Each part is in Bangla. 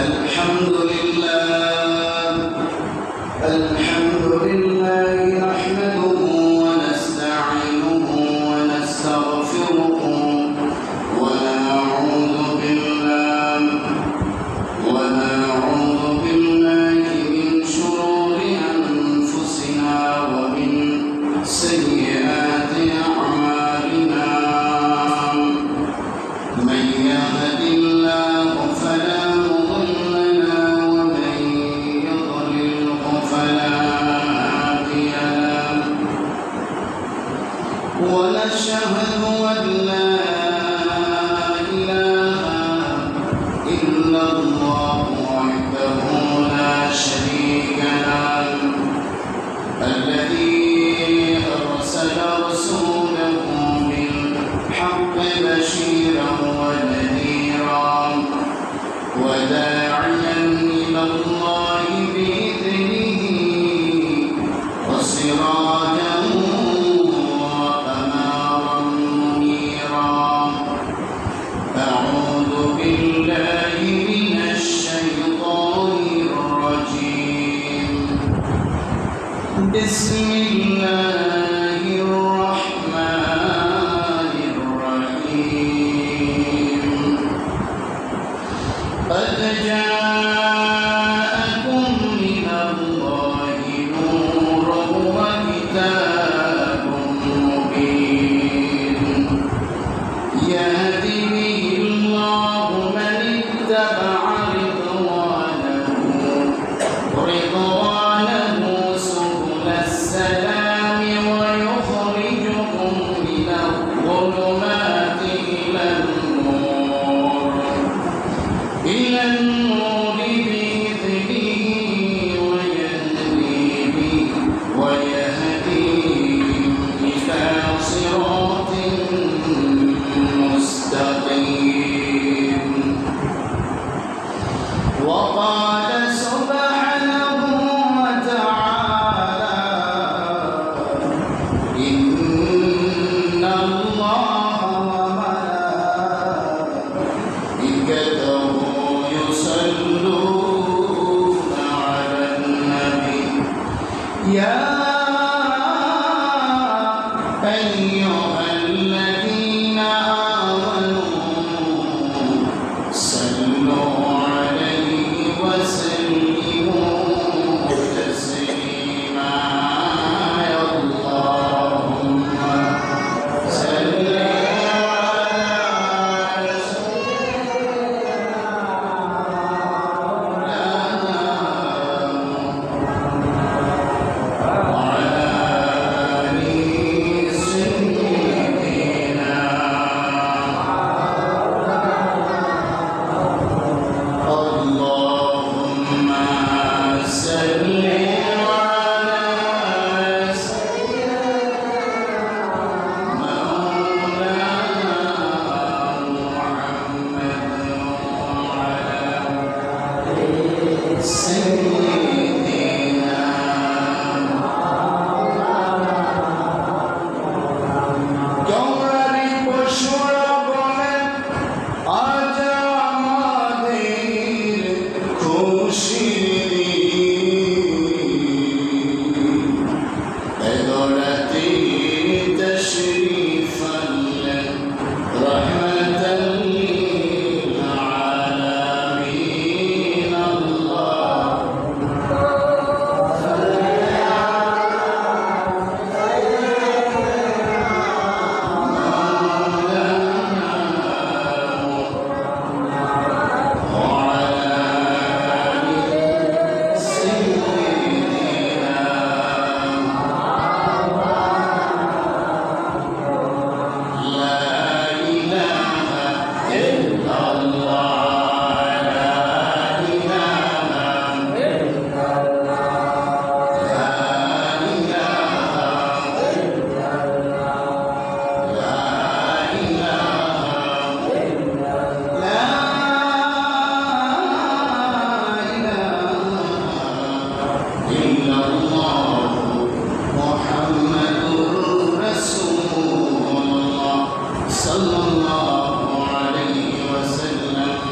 الحمد لله نحمده ونستعينه ونستغفره ونعوذ بالله من شرور أنفسنا ومن سيئات أعمالنا من يهد الله فلا مضل له ومن يضلله فلا هادي له ونشهد أن لا إله إلا الله وحده لا شريك له الذي أرسل رسوله بالحق بشيرا ونذيرا وداعيا إلى الله بإذنه وسراجا وقمرا منيرا أعوذ بالله من الشيطان الرجيم بسم الله الرحمن الرحيم قد جاءكم من الله نور وكتاب مبين يهدي به الله من اتبع رضوانه سبل السلام ويخرجكم من الظلمات إلى النور بإذنه ويهديهم إلى صراط مستقيم وقال سبحانه وتعالى إن الله وملائكته يصلون على النبي يا أيها الذين آمنوا صلوا عليه وسلموا تسليما اللهم صل على صلى الله عليه وسلم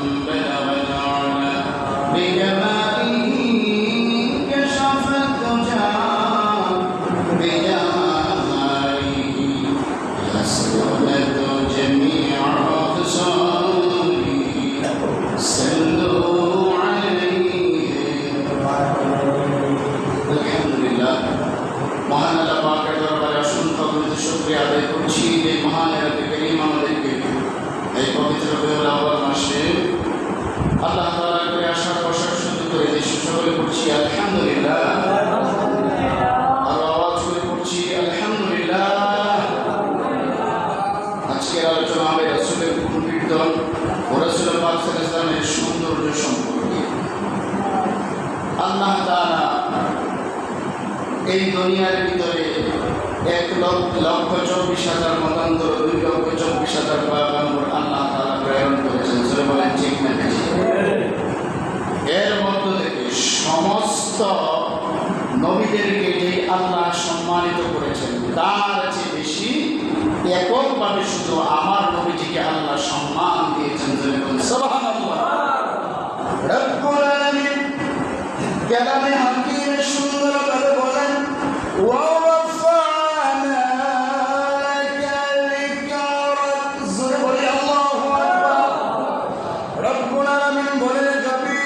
সম্পর্কে। আল্লাহ তাআলা এই দুনিয়ার ভিতরে 1,24,000 মতান্তর, 2,24,000 পয়গম্বর আল্লাহ তাআলা প্রেরণ করেছেন। সেটা বলেন ঠিক না? এর মধ্য থেকে সমস্ত নবীদেরকে যে আল্লাহ সম্মানিত করেছেন তার চেয়ে বেশি এককভাবে শুধু আমার নবীজিকে আল্লাহ সম্মান দিয়েছেন। সুবহানাল্লাহ। রব্বুল আলামিন কালামে হাকিমে সুন্দরভাবে বলেন, ওয়া রাফা'না লাকাল যিকরা। জোরে বলি আল্লাহু আকবার। রব্বুল আলামিন বলেন, নবী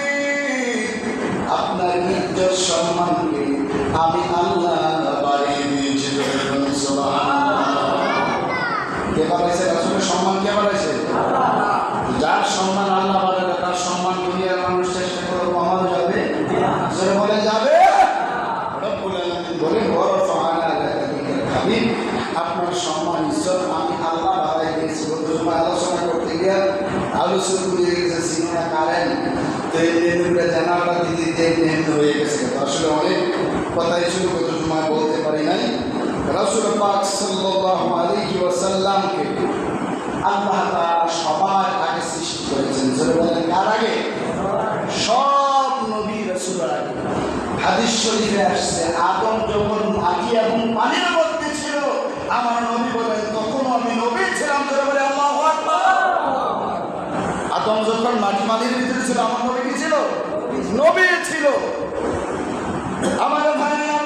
আপনার ইজ্জত সম্মানকে আমি আল্লাহ বাড়িয়ে দিয়েছি। সুবহানাল্লাহ। কে বাড়াইছে? রাসূলের সম্মান কে বাড়াইছে? যার সম্মান আল্লাহ বাড়াবে তার সম্মান দুনিয়ার মানুষ চেষ্টা করে কমানো যাবে? জোরে বলে যাবে? রব্বুল আলামিন বলেন, ওয়া রাফা'না লাকা যিকরাক। হাবিব আপনার সম্মান ইজ্জত আমি আল্লাহ বাড়াই দিয়েছি। বন্ধুরা আলোচনা করতে গিয়ে আলোচনা করে গেছে সিনেমা কারেন্ট, তো এই নেমে জানাটা দিতে নেমে হয়ে গেছে। আসলে অনেক কথাই ছিল, কত সময় বলতে পারি নাই। রাসূল পাক সাল্লাল্লাহু আলাইহি ওয়াসাল্লামকে আল্লাহ তাআলা সবার আগে সৃষ্টি করেছেন। যারা বলেন কার আগে? সব নবী রাসূলের আগে। হাদিস শরীফে আসছে, আদম যখন মাটি এবং পানির মধ্যে ছিল আমার নবী বলেন তখন আমি নবী ছিলাম। যারা বলে আল্লাহু আকবার। আদম যখন মাটি পানির ভিতরে ছিল আমার নবী কি ছিল? নবী ছিল। আমার ভাইরা,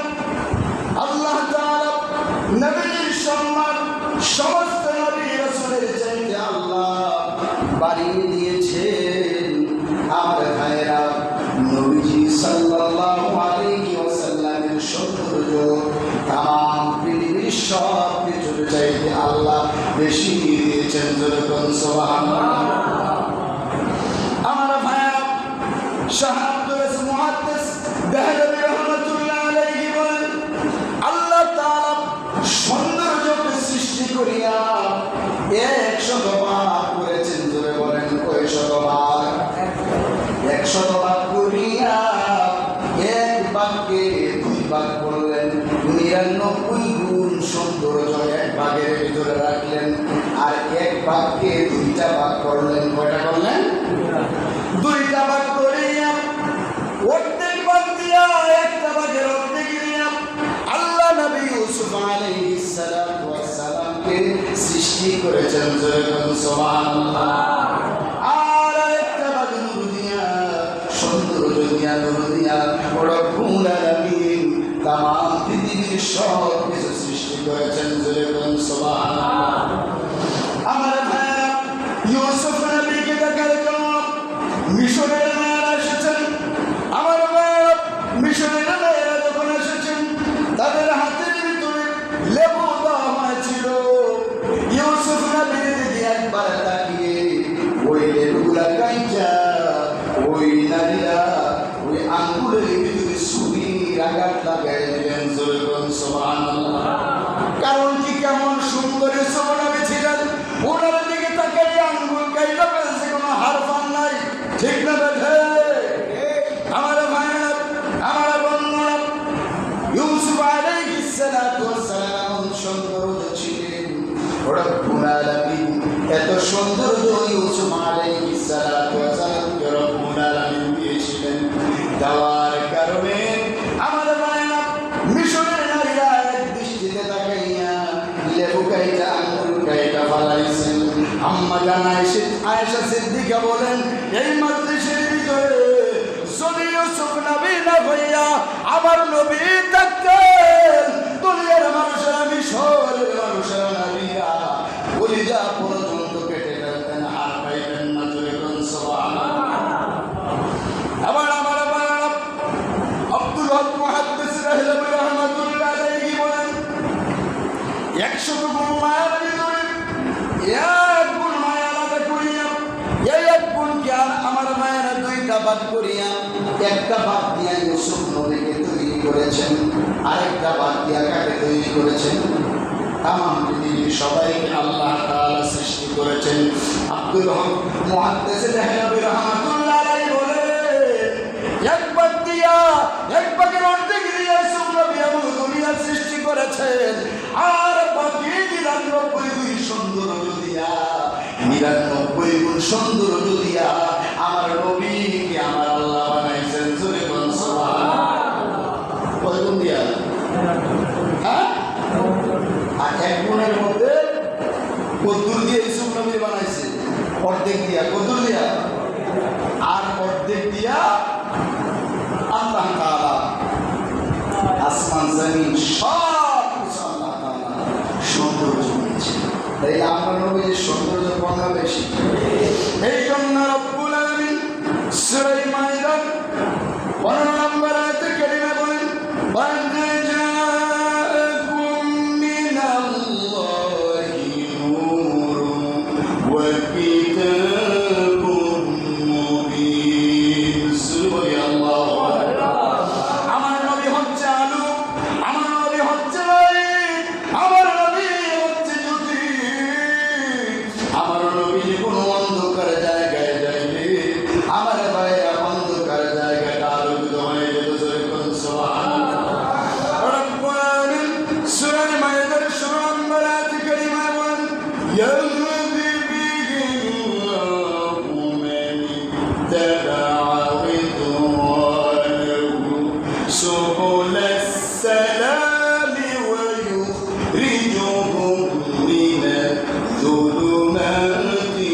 আল্লাহ তাআলা নবীর সম্মান সমস্ত নবী রাসূলের চাইতে আল্লাহ বাড়িয়ে দিয়েছেন। আমার ভাইরা, নবীজি সাল্লাল্লাহু আলাইহি ওয়াসাল্লামের সৌন্দর্য তাম পৃথিবীর সব কিছুর চাইতে আল্লাহ বেশি দিয়েছেন। যেরকম সুবহানাল্লাহ। আমার ভাইরা, শাহ আব্দুল মুহাদ্দিস দেহলভী রাহমাতুল্লাহ আলাইহি বলেন, আল্লাহ তাআলা সৌন্দর্যকে সৃষ্টি করিয়া 100 ভাগ করেছেন। জোরে বলেন কয়শত ভাগ? 100 ভাগ করিয়া এক ভাগকে 2 ভাগ করলেন। 99 গুণ সৌন্দর্য এক ভাগের ভিতরে রাখলেন, আর এক ভাগকে 2টা ভাগ করলেন। কয়টা করলেন? 2টা ভাগ করিয়া অর্ধেক ভাগ দিয়া একটা ভাগের অর্ধেক দিয়া আল্লাহ নবী ইউসুফ আলাইহিস সালাতু ওয়াস সালামকে সৃষ্টি করেছেন। সুবহানাল্লাহ। আর একটা ভাগ নূর দিয়া, সৌন্দর্য দিয়া, নূর দিয়া রব্বুল আলামিন তামাম পৃথিবীর সব কিছু সৃষ্টি করেছেন। সুবহানাল্লাহ। আমার ভাইরা, ইউসুফ নবীকে দেখার জন্য মিশরের মেয়েরা এসেছেন। আমার ভাইরা, মিশরের মেয়েরা যখন এসেছেন তাদের হাতের ভিতরে লেবু দেওয়া হয়েছিল। ইউসুফ নবীর দিকে একবার তাকিয়ে ওই লেবুগুলা কাইটা ওই নারীরা ওই আঙ্গুলের ভিতরে ছুরির আঘাত লাগাই দিলেন। সুবহানাল্লাহ। কারণ কি? কেমন সুন্দর নবী ছিলেন, ওনার দিকে তাকিয়ে আঙ্গুল কাইটা ফেলছে, কোনো হারফান নাই। ঠিক না বেঠে? আমার ভাইরা, আমার বন্ধুরা, ইউসুফ আলাইহিস সালাতু ওয়াস সালাম সৌন্দর্য ছিলেন। রব্বুল আলামিন এত সৌন্দর্য ইউসুফ আলাইহিস সালাতু ওয়াস সালামকে রব্বুল আলামিন দিয়েছিলেন। দেওয়ার কারণে আমার ভাইরা, মিশরের নারীরা এক দৃষ্টিতে তাকাইয়া লেবু কাইটা আঙ্গুল কাইটা ফালাইছেন। আম্মা জান আয়েশা সিদ্দিকা বলেন, এই মজলিসের ভিতরে যদি ইউসুফ নবী না হইয়া আমার নবী থাকতেন, দুনিয়ার মানুষেরা, মিশরের মানুষেরা নারীরা কলিজা পর্যন্ত কেটে ফেলতেন, আর পাইতেন না। সুবহানাল্লাহ। আবার আমার আব্দুল হক মুহাদ্দিস রাহমাতুল্লাহ আলাইহি বলেন, 100 গুণ মায়ার ভিতরে এক গুণ মায়া আলাদা করিয়া এই এক গুণকে আমার মায়েরা 2টা ভাগ করিয়া একটা ভাগ দিয়া ইউসুফ নবীকে তৈরি করেছেন, আরেকটা ভাগ দিয়া কাকে তৈরি করেছেন? তামাম পৃথিবীর সবাইকে আল্লাহ তাআলা সৃষ্টি করেছেন। আব্দুল হক মুহাদ্দিস দেহলভী রাহমাতুল্লাহ আলাইহি বলেন, আছেন, আর বাকি 99 গুণ সৌন্দর্য দিয়া, 99 গুণ সৌন্দর্য দিয়া আমার নবীকে আমার আল্লাহ বানাইছেন। জোরে বলুন সুবহানাল্লাহ। কয় গুণ দিয়া? হ্যাঁ, আর 1 গুণের মধ্যে কদ্দুর দিয়ে ইউসুফ নবী বানাইছে, অর্ধেক দিয়া কদ্দুর দিয়া, আর অর্ধেক দিয়া আল্লাহ তাআলা আসমান জমিন সব কিছু আল্লাহ তাআলা সৌন্দর্য দিয়েছে। তাই আমার নবীর সৌন্দর্য কমা বেশি। এই জন্য রব্বুল আলামিন সূরা মাইদা 15 নম্বর আয়াতে কারিমা বলেন, ওয়াজাআকুম মিনাল্লাহি নূরুন ওয়া কিতাবুম মুবিন। সুবহানাল্লাহ। আমার নবী হচ্ছে আলো, আমার নবী হচ্ছে লাইট, আমার নবী হচ্ছে জ্যোতি। আমার নবী কোনো অন্ধকার জায়গায় যাইলে আমার ভাইরা অন্ধকার জায়গাটা আলোকিত হয়ে যেত। জোরে বলুন সুবহানাল্লাহ। রব্বুল আলামিন সূরা মাইদার 16 নম্বর আয়াতে কারিমা বলেন, ইয়াহদি বিহিল্লাহু মান ইত্তাবা'a রিদওয়ানাহু সুবুলাস সালামি ওয়া ইউখরিজুহুম মিনায-যুলুমাতি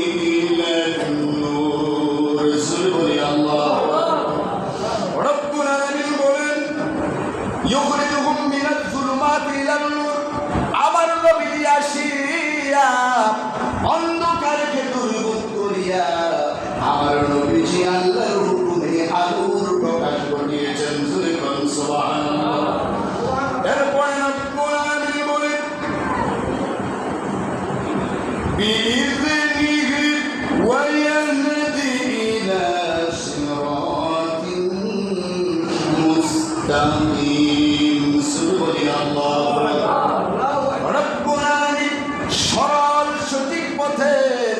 ইলান-নূর। সুবহানাল্লাহ। রব্বুল আলামিন বলেন, ইউখরিজুহুম মিনায-যুলুমাতি ইলান-নূর। আমার নবী আসিয়া অন্ধকারকে দূরীভূত করিয়া আমার নবীজি আল্লাহর হুকুমে আলোর প্রকাশ ঘটিয়েছেন। জোরে বলুন সুবহানাল্লাহ। এরপরে রব্বুল আলামিন বলেন, বিইযনিহি ওয়া ইয়াহদি ইলা সিরাতিন মুস্তাকিম। সুবহানাল্লাহ। রব্বুল আলামিন সরল সঠিক পথের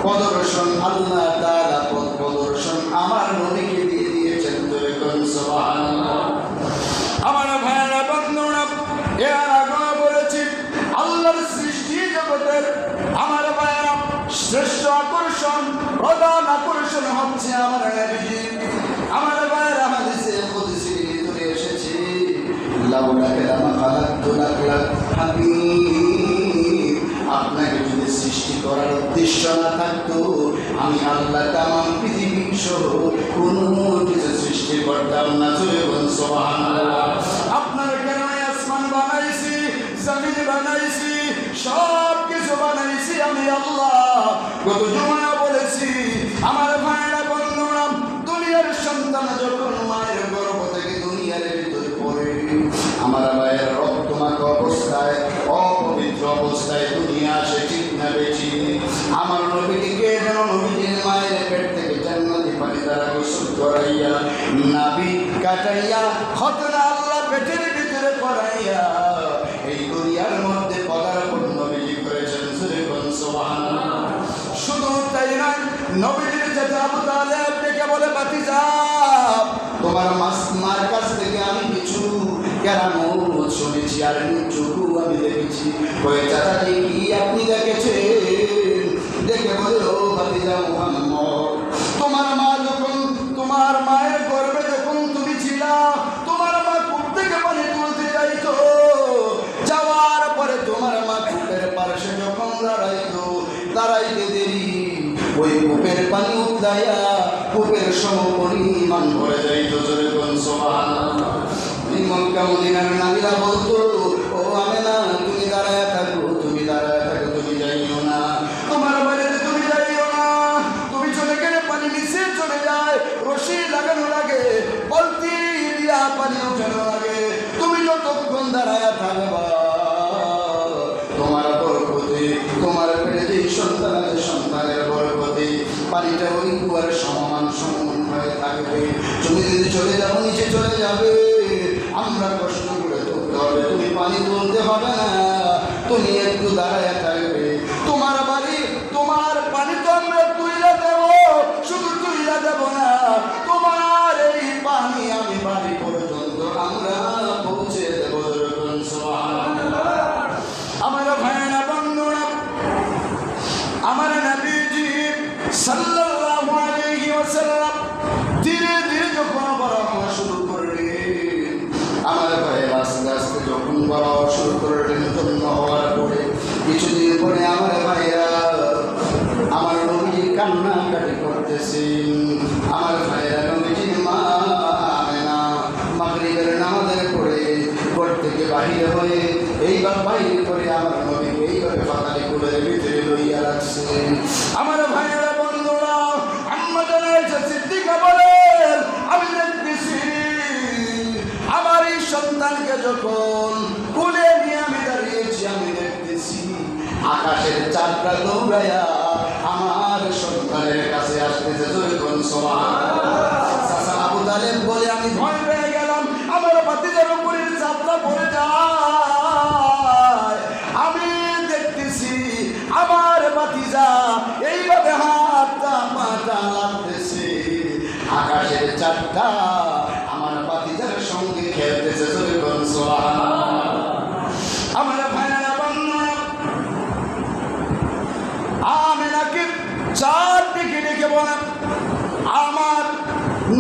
প্রদর্শন আল্লাহ তাআলা পথ প্রদর্শন আমার নবীকে দিয়ে দিয়েছেন। জোরে বলুন সুবহানাল্লাহ। আমার ভাইরা বন্ধুরা, এর আগে বলেছি আল্লাহর সৃষ্টি জগতের আমার ভাইরা শ্রেষ্ঠ আকর্ষণ, প্রধান আকর্ষণ হচ্ছে আমার নবীজি। আমার ভাইরা হাদিসে কুদসির ভিতরে এসেছে, লাউলা কালামা খালাকতুল হাবিব, আপনাকে যদি সৃষ্টি করার উদ্দেশ্য না থাকতো আমি আল্লাহ তামাম পৃথিবী সহ কোনো কিছু সৃষ্টি করতাম না। জোরে বলুন সুবহানাল্লাহ। আপনার কেন আসমান বানাইছি, জমিন বানাইছি, সব কিছু বানাইছি আমি আল্লাহ। গত জুমায় বলেছি আমার ভাইরা বন্ধুরা, দুনিয়ার সন্তান যখন মায়ের গর্ভ থেকে দুনিয়ার ভিতরে পড়ে, আমার ভাইয়ের রক্তমাখা অবস্থায় অপবিত্র অবস্থায় দুনিয়া আসে, ঠিক না বেশি? আমার নবীকে কে যেন নবীজির মায়ের পেট থেকে জান্নাতি পানি দ্বারা গোসল করাইয়া নাভি কাটাইয়া খতনা আল্লাহ পেটের ভিতরে করাইয়া এই দুনিয়ার মধ্যে পদার্পণ নবীজি করেছেন। জোরে বলুন সুবহানাল্লাহ। শুধু তাই নয়, নবীজির চাচা আবু তালেব ডেকে বলে, ভাতিজা তোমার মার কাছ থেকে আমি কিছু কেরামত শুনেছি আর চোখু আমি দেখেছি। ওই চাচাটি কি আপনি দেখেছেন? দেখে বলে, ও ভাতিজা মুহাম্মদ, তোমার মা যখন তোমার মায়ের গর্ভে যখন তুমি ছিলা, তোমার মা কূপ থেকে পানি তুলতে যাইতো, যাওয়ার পরে তোমার মা কূপের পাশে যখন দাঁড়াইতে দেরি ওই কূপের পানি উতলাইয়া কূপের সমপরিমাণ ভরে যাইত। জোরে বলুন সুবহানাল্লাহ। মক্কা মদিনার নারীরা বলতো, ও আমেনা তুমি দাঁড়ায় থাকো, তুমি দাঁড়ায় থাকো, তুমি যাইও না, তোমার বাড়িতে তুমি যাইও না, তুমি চলে গেলে পানি নিচে চলে যায়, রশি লাগানো লাগে, বলতি দিয়া পানি উঠানো লাগে, তুমি যতক্ষণ দাঁড়ায় থাকবা তোমার বরকতে, তোমার পেটে যে সন্তান আছে সন্তানের বরকতে পানিটা ওই কুয়ার সমান হয়ে থাকবে। তুমি যদি চলে যাও নিচে চলে যাবে, আমরা কষ্ট করে তুলতে হবে, তুমি পানি তুলতে হবে না, তুমি একটু দাঁড়ায় থাকবে। তোমার বাড়ি তোমার পানি তো আমরা তুইলা দেব, শুধু তুইলা দেব না, তোমার এই পানি আমি বাড়ি পর্যন্ত আমরা পৌঁছে দেব। সুবহানাল্লাহ। কান্নাকাটি করতেছেন। আমার ভাইয়েরা, নবীজির মা আমেনা মাগরিবের নামাজের পরে ঘর থেকে বাহির হয়ে এইবার বাহির করে আমার নবীকে এইভাবে পাতালি কুলের ভিতরে লইয়া রাখছেন। আমার ভাইয়েরা, বন্ধুরা, আম্মা জানাইছে সিদ্দিকা বলেন, আমি দেখতেছি আমার এই সন্তানকে যখন কোলে নিয়ে আমি দাঁড়িয়েছি, আমি দেখতেছি আকাশের চাঁদটা দৌড়াইয়া আমার সন্তানের কাছে আসতেছে। যখন চাচা আবু তালেব বলে, আমি ভয় পেয়ে গেলাম, আমার ভাতিজার উপরের চাঁদটা পড়ে যায়। আমি দেখতেছি আমার ভাতিজা এইভাবে হাতটা পাটা লাগতেছে, আকাশের চাঁদটা আমার ভাতিজার সঙ্গে খেলতেছে। যখন আমার ভাইয়েরা, বন্ধুরা, আমেনাকে চারদিকে ডেকে বলেন, আমার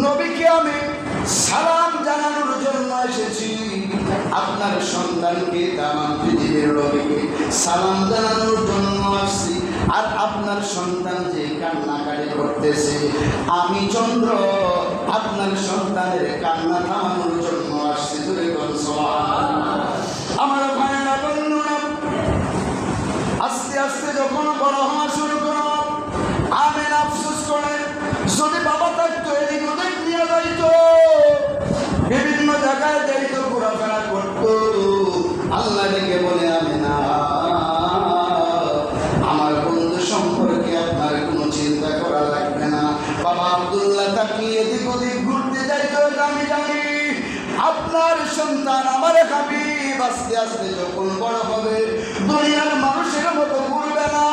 নবীকে আমি সালাম জানানোর জন্য এসেছি। আপনার সন্তানকে, তামাম পৃথিবীর নবীকে সালাম জানানোর জন্য আসছি। আর আপনার সন্তান যে কান্নাকাটি করতেছে, আমি চন্দ্র আপনার সন্তানের কান্না থামানোর জন্য আসছি। আমার ভাইয়েরা, বন্ধুরা, আস্তে আস্তে যখন বড় হওয়া শুরু করো, আমের আফসোস করে, যদি বাবা থাকতো এদিক ওদিক নিয়ে যাইতো, বিভিন্ন জায়গায় যাইতো, ঘোরাফেরা করতো। আল্লাহ ডেকে বলে, আমেনা, আমার বন্ধু সম্পর্কে আপনার কোনো চিন্তা করা লাগবে না। বাবা আব্দুল্লাহ তাকিয়ে এদিক ওদিক ঘুরতে যাইতো, আমি জানি আপনার সন্তান আমার হাবিব আস্তে আস্তে যখন বড় হবে, দুনিয়ার মানুষের মতো ঘুরবে না।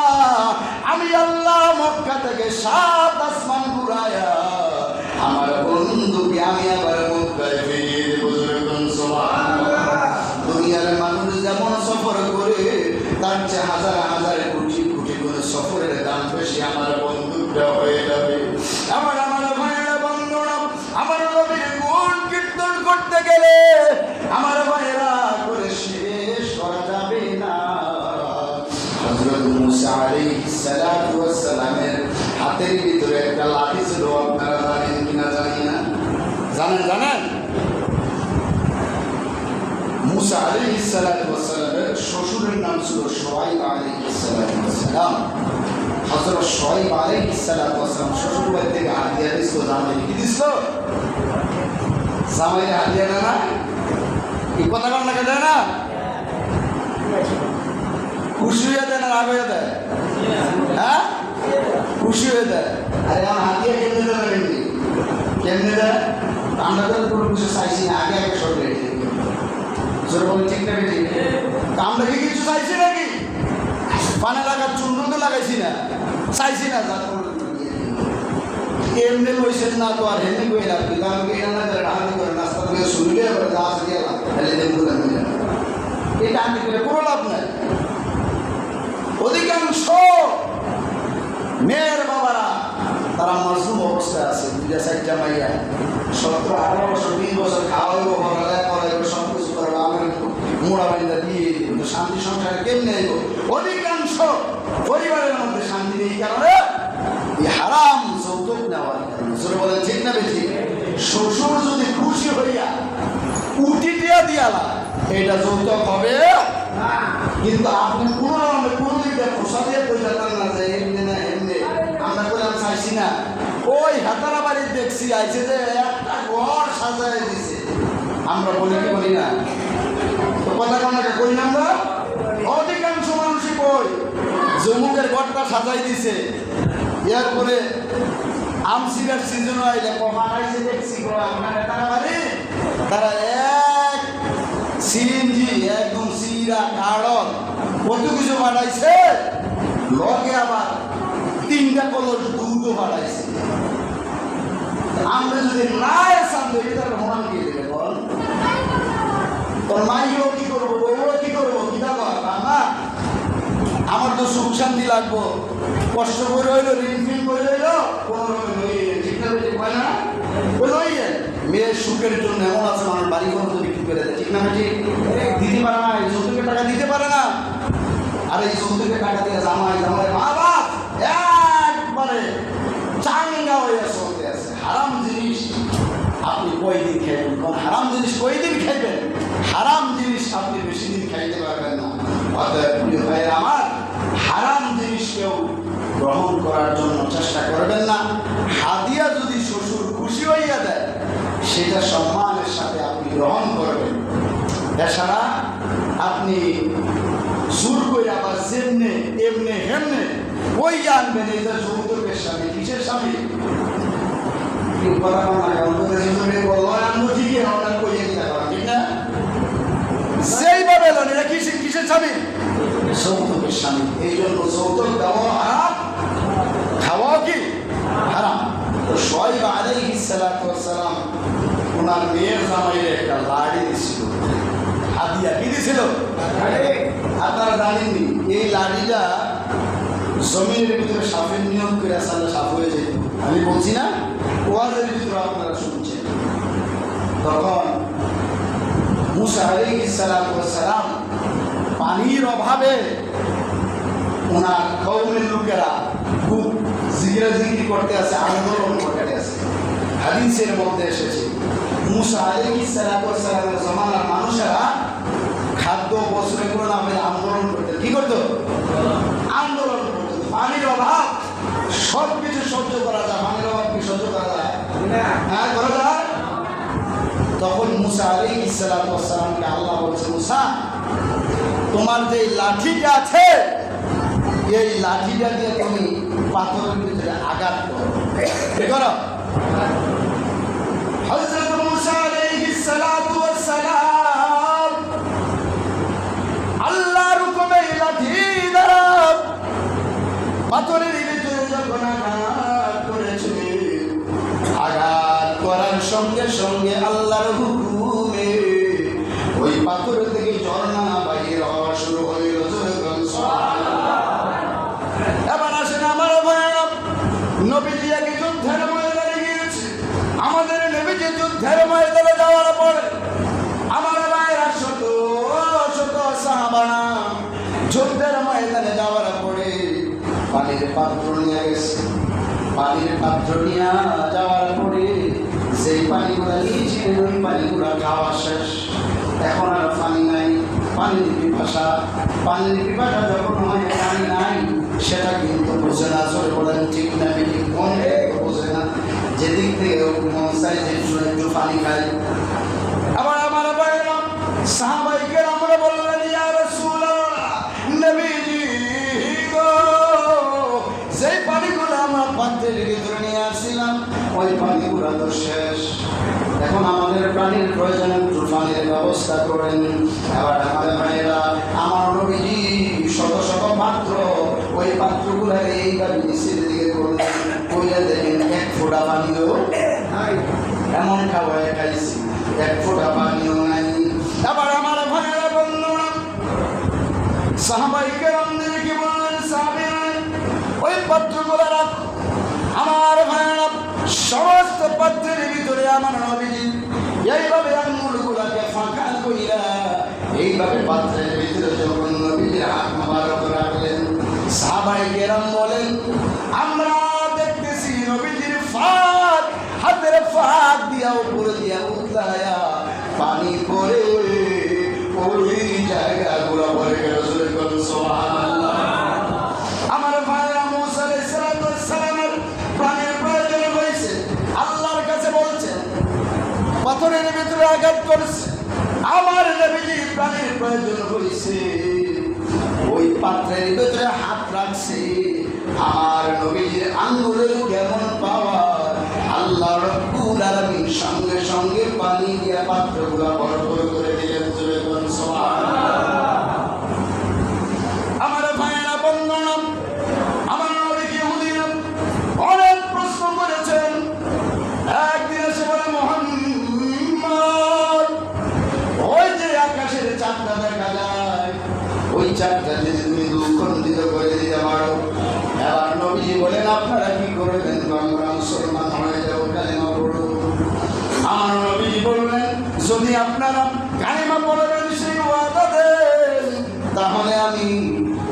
আমি আল্লাহ মক্কা থেকে 7 আসমান ঘুরায়া আমার বন্ধুকে আমি আবার মক্কায় ফিরিয়ে দেব। দুনিয়ার মানুষ যেমন সফর করে, তার চেয়ে হাজার হাজার কোটি কোটি করে সফরের দাম বেশি আমার বন্ধুটা হয়ে যাবে। আমার ভাইয়েরা, বন্ধুরা, আমার নবীর গুণ কীর্তন করতে গেলে আমার ভাইয়েরা করে শেষ করা যাবে না। হযরত মুসা আলাইহিস সালাতু ওয়াস সালামের হাতের ভিতরে একটা লাঠি ছিল, আপনারা জানেন কিনা জানি না। জানেন মুসা আলাইহিস সালাতু ওয়াস সালামের শ্বশুরের নাম ছিল শুআইব আলাইহিস সালাতু ওয়াস সালাম। হযরত শুআইব আলাইহিস সালাতু ওয়াস সালাম শ্বশুর বাড়ি থেকে হাদিয়া দিছিল, জামাই কি দিছিল? জামাই হাদিয়া দেয় না? এই কথা কোন লাগে দেয় না? খুশি হয়ে দেয় না রাগ হয়ে দেয়? হ্যাঁ, খুশি হয়ে দেয়। আরে আমার হাদিয়া কেমনে দেয়? কেমনে দেয়? আমরা তো কোনো কিছু চাইছি না, আগে আগে সব রেডি। জোর বলে ঠিক না বেঠিক? আমরা কি কিছু চাইছি নাকি? পানে লাগার চূর্ণ তো লাগাইছি না, চাইছি না। এমনি বইছেন না তো আর হেমনি বই লাগবে, আমাকে এনা করে হাতি করে নাস্তা করে শুনলে এবার গাছ গেলাম, তাহলে দেখুন এটা আমি করে কোনো লাভ নাই। অধিকাংশ মেয়ের বাবারা তারা মাজলুম অবস্থায় আছে, 2-4টা মাইয়া 17-18 বছর 20 বছর খাওয়াইবো, করাইবো, সব কিছু করবো, আমার মোড়া বাড়িটা দিয়ে কিন্তু শান্তি সংসারে কেমনি আইব? অধিকাংশ পরিবারের মধ্যে শান্তি নেই, কারণে এই হারাম যৌতুক নেওয়ার কারণে। জোরে বলেন ঠিক না বেঠিক? শ্বশুর যদি খুশি হইয়া উঠিটিয়া দিয়ালা, এটা যৌতুক হবে না। কিন্তু আপনি কোনো দিক দিয়ে খোসা দিয়ে পয়সা না যায়, এমনি না এমনি আমরা করে আমি চাইছি না। ওই হাতারা বাড়ির দেখছি আইছে যে একটা ঘর সাজায় দিছে, আমরা বলি কি বলি না? তো কথা কোনটা করি না আমরা? অধিকাংশ মানুষই কই জমুকের ঘরটা সাজাই দিছে, এরপরে আমসিরার সিজন আইলে কমাইছে দেখছি তারা এক সিএনজি একদম সিরা কারণ কত কিছু বাড়াইছে, লগে আবার 3টা কলর দুধও বাড়াইছে। আমরা যদি না সামনে তার মন গিয়ে দেবে, বল তোর মাইও কি করবো, বউও কি করবো, কি দাবা না? আমার তো সুখ শান্তি লাগবো, কষ্ট করে হইলো, ঋণ ফিন করে হইলো, কোনো ঠিক না ঠিক হয় না? মেয়ের সুখের জন্য এমন আছে মানুষ বাড়ি ঘর তো বিক্রি করে দেয়, ঠিক না ঠিক? দিতে পারে না, এই যৌতুকের টাকা দিতে পারে না। আর এই যৌতুকের টাকা দিয়ে জামাই মা বাপ একবারে আপনি কয়দিন খাইবেন? কোন হারাম জিনিস কয়দিন খাইবেন? হারাম জিনিস আপনি বেশি দিন খাইতে পারবেন না। অতএব প্রিয় ভাইয়ের আমার, হারাম জিনিস কেউ গ্রহণ করার জন্য চেষ্টা করবেন না। হাদিয়া যদি শ্বশুর খুশি হইয়া দেয়, সেটা সম্মানের সাথে আপনি গ্রহণ করবেন। এছাড়া আপনি জোর করে আবার যেমনে এমনে হেমনে ওই আনবেন, এটা যৌতুকের স্বামী। কিসের স্বামী? সেইভাবে এটা কিসের স্বামী? যৌতুকের স্বামী। এই জন্য যৌতুক দেওয়া হারাম, খাওয়াও কি হারাম। তো শুআয়ব আলাইহিস সালাতু ওয়াস সালাম ওনার মেয়ের জামাইরে একটা লাড়ি দিছিল, হাদিয়া। কি দিছিল? আপনারা জানেননি, এই লাড়িটা জমিনের ভিতরে সাপের নিয়ম করে আসলে সাপ হয়ে যেত। আমি বলছি না, ওয়াজের ভিতরে আপনারা শুনছেন। তখন মুসা আলাইহিস সালাতু ওয়াস সালাম পানির অভাবে ওনার কওমের লোকেরা খুব জিগিরি করতে আছে, আন্দোলন করতে আছে। হাদিসের মধ্যে এসেছে মুসা আলাইহিস সালাতু ওয়াস সালামের জমানার মানুষেরা খাদ্য বস্ত্রের কোনো নামে আন্দোলন করতে। কি করতো? আন্দোলন করতো। পানির অভাব সব কিছু সহ্য করা যায়, পানির অভাব কি সহ্য করা যায়? হ্যাঁ, করা যায়। তখন মুসা আলাইহিস সালাতু ওয়াস সালামকে আল্লাহ বলছে, মুসা, তোমার যে লাঠিটা আছে, এই লাঠিটা দিয়ে তুমি পাথরের ভিতরে আঘাত করো। কি করো? হযরত মুসা আলাইহিস সালাতু ওয়াস সালাম আল্লাহর হুকুমে লাঠি দ্বারা পাথরের ভিতরে যখন আঘাত করেছে, আঘাত করার সঙ্গে সঙ্গে আল্লাহর হুকুমে ওই পাথর থেকে ঝর্ণা বাইর হওয়া শুরু হইল। এবার আসেন আমার ভাইরা, নবীজি এক যুদ্ধের ময়দানে গিয়েছে। আমাদের নবীজি যুদ্ধের ময়দানে যাওয়ার পরে আমার ভাইরা শত শত সাহাবারা যুদ্ধের ময়দানে যাওয়ার পরে পানির পাত্র নিয়ে গেছে। পানির পাত্র নিয়ে যাওয়ার পরে সেই পানিগুলা নিয়েছিলেন, ওই পানিগুলা খাওয়া শেষ। এখন আর পানি নাই, পানির পিপাসা। পানির পিপাসা যখন হয়, পানি নাই, সেটা কিন্তু বোঝে না। জোরে বলেন ঠিক না? ঠিক মনে বোঝে না। যেদিক থেকে মন চাই যে একটু পানি খাই। আবার আমার ভাইরা সাহাবায়ে কেরামরা বললেন, ইয়া রাসূলুল্লাহ, নবীজি গো, সেই পানিগুলো আমরা পাত্রের ভিতরে নিয়ে আসছিলাম, ওই পানিগুলো তো শেষ। এখন আমাদের পানির প্রয়োজন, একটু পানির ব্যবস্থা করেন। আবার আমাদের ভাইয়েরা, আমার নবীজি শত শত পাত্র, ওই পাত্রগুলো এইভাবে নিচের দিকে করলেন, কইলে দেখেন এক ফোঁটা পানিও নাই। এমন খাওয়ায় খাইছি, এক ফোঁটা পানিও নাই। আবার আমার ভাইয়েরা বন্ধুরা, সাহাবায়ে কেরামদেরকে বললেন, সাহাবীরা, ওই পাত্রগুলো রাখো। আমার ভাইয়েরা, সমস্ত পাত্রের ভিতরে আমার নবীজি এইভাবে আঙ্গুলগুলোকে ফাঁকা কইরা এইভাবে পাত্রের ভিতরে যখন নবীজির হাত মোবারক রাখলেন, সাহাবায়ে কেরাম বলেন, আমরা দেখতেছি নবীজির ফাঁক, হাতের ফাঁক দিয়া উপরে দিয়া উতলায়া পানি পড়ে ওই জায়গাগুলো ভরে গেল। সুবহানাল্লাহ। আমার ভাইরা, মুসা আলাইহিস সালামের প্রাণের প্রয়োজন হয়েছে, আল্লাহর কাছে বলছেন, পাথরের ভিতরে আঘাত করেছে। আমার নবীজির প্রাণের প্রয়োজন হয়েছে, ওই পাত্রের ভিতরে হাত রাখছে। আমার নবীজির আঙ্গুলের কেমন পাওয়ার, আল্লাহ রাব্বুল আলামিন সঙ্গে সঙ্গে পানি দিয়া পাত্রগুলো ভরপুর করে দিলেন। সুবহানাল্লাহ। আমার ভাইয়েরা বন্ধুরা, আমার নবীকে ইহুদিরা অনেক প্রশ্ন করেছেন। একদিন এসে বলে, মুহাম্মদ, ওই যে আকাশের চাঁদটা দেখা যায়, ওই চাঁদটা যদি তুমি দুখণ্ডিত করে দিতে পারো। এবার নবীজি বলেন, আপনারা কি করবেন? আমরা মুসলমান হয়ে যাবো, কালেমা পড়ব। আমার নবীজি বললেন, যদি আপনারা কালেমা পড়বেন সেই ওয়াদা দেন, তাহলে আমি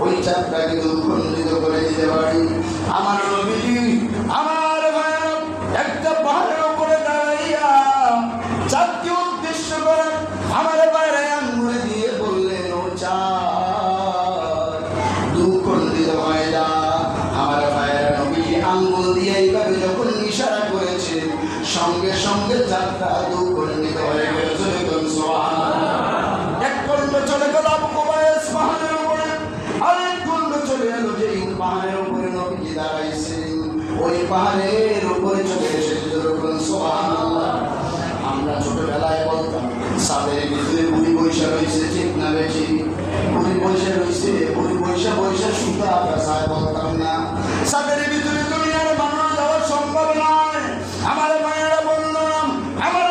ওই চাঁদটাকে দুখণ্ডিত করে দিতে পারি। আমার নবীজি, আমার ভাইয়েরা, একটা পাহাড়ের উপরে দাঁড়াইয়া সঙ্গে সঙ্গে যাত্রা দুখণ্ডিত হয়ে গেল। এক খণ্ড চলে গেল আবু কুবাইস পাহাড়ের উপরে, আরেক খণ্ড চলে এলো যেই পাহাড়ের উপরে নবীজি দাঁড়াইছেন, ওই পাহাড়ের উপরে চলে এসেছে। সুবহানাল্লাহ। আমরা ছোটবেলায় বলতাম সাদের ভিতরে বুড়ি পয়সা রয়েছে, ঠিক না বেশি? বুড়ি পয়সা রয়েছে, বুড়ি পয়সা পয়সা সুতা পেশায় বলতাম না। সাদের ভিতরে দুনিয়ার মানুষ যাওয়া সম্ভব নয়। আমার মায়েরা বললাম, আমার